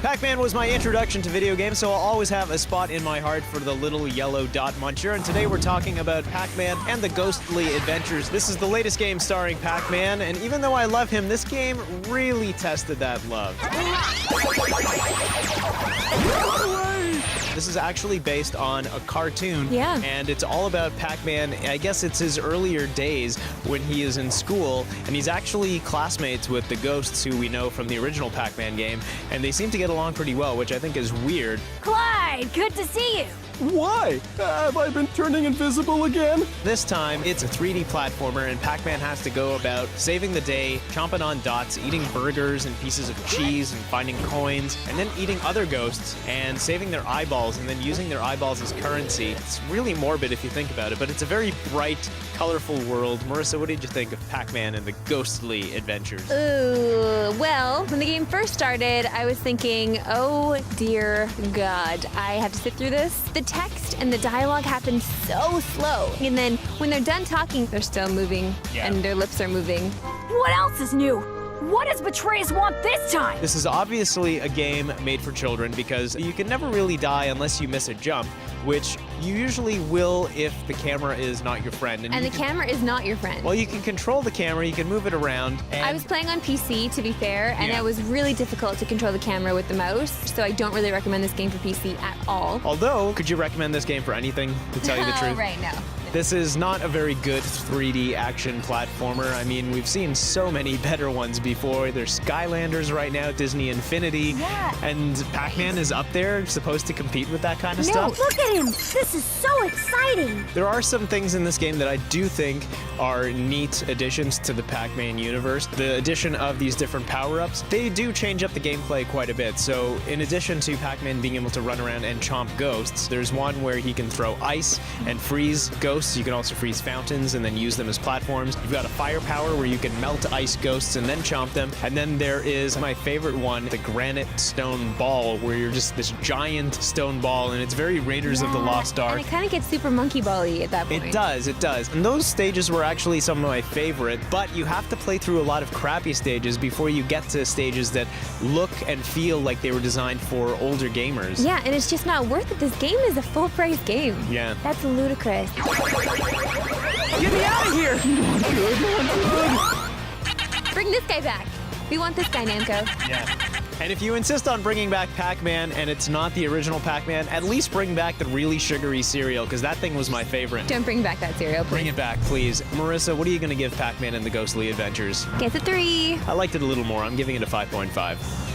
Pac-Man was my introduction to video games, so I'll always have a spot in my heart for the little yellow dot muncher, and today we're talking about Pac-Man and the Ghostly Adventures. This is the latest game starring Pac-Man, and even though I love him, this game really tested that love. This is actually based on a cartoon, and it's all about Pac-Man. I guess it's his earlier days when he is in school, and he's actually classmates with the ghosts who we know from the original Pac-Man game, and they seem to get along pretty well, which I think is weird. Clyde, good to see you. Why? Have I been turning invisible again? This time, it's a 3D platformer, and Pac-Man has to go about saving the day, chomping on dots, eating burgers and pieces of cheese, and finding coins, and then eating other ghosts and saving their eyeballs, and then using their eyeballs as currency. It's really morbid if you think about it, but it's a very bright, colorful world. Marissa, what did you think of Pac-Man and the Ghostly Adventures? Ooh, well, when the game first started, I was thinking, oh dear God, I have to sit through this. The text and the dialogue happen so slow. And then when they're done talking, they're still moving and their lips are moving. What else is new? What does Betrayus want this time? This is obviously a game made for children because you can never really die unless you miss a jump, which you usually will if the camera is not your friend. And the camera is not your friend. Well, you can control the camera, you can move it around. And I was playing on PC, to be fair, and it was really difficult to control the camera with the mouse, so I don't really recommend this game for PC at all. Although, could you recommend this game for anything, to tell you the truth? Right, no. This is not a very good 3D action platformer. I mean, we've seen so many better ones before. There's Skylanders right now, Disney Infinity, and Pac-Man is up there, supposed to compete with that kind of stuff. Look at him! This is so exciting! There are some things in this game that I do think are neat additions to the Pac-Man universe. The addition of these different power-ups, they do change up the gameplay quite a bit. So in addition to Pac-Man being able to run around and chomp ghosts, there's one where he can throw ice and freeze ghosts. You can also freeze fountains and then use them as platforms. You've got a fire power where you can melt ice ghosts and then chomp them. And then there is my favorite one, the granite stone ball, where you're just this giant stone ball, and it's very Raiders of the Lost Ark. And it kind of gets super monkey ball-y at that point. It does, it does. And those stages were actually some of my favorite, but you have to play through a lot of crappy stages before you get to stages that look and feel like they were designed for older gamers. Yeah, and it's just not worth it. This game is a full-price game. Yeah. That's ludicrous. Get me out of here! Not good, not good. Bring this guy back. We want this guy, Namco. Yeah. And if you insist on bringing back Pac-Man and it's not the original Pac-Man, at least bring back the really sugary cereal, because that thing was my favorite. Don't bring back that cereal, please. Bring it back, please. Marissa, what are you going to give Pac-Man and the Ghostly Adventures? Guess a 3. I liked it a little more. I'm giving it a 5.5.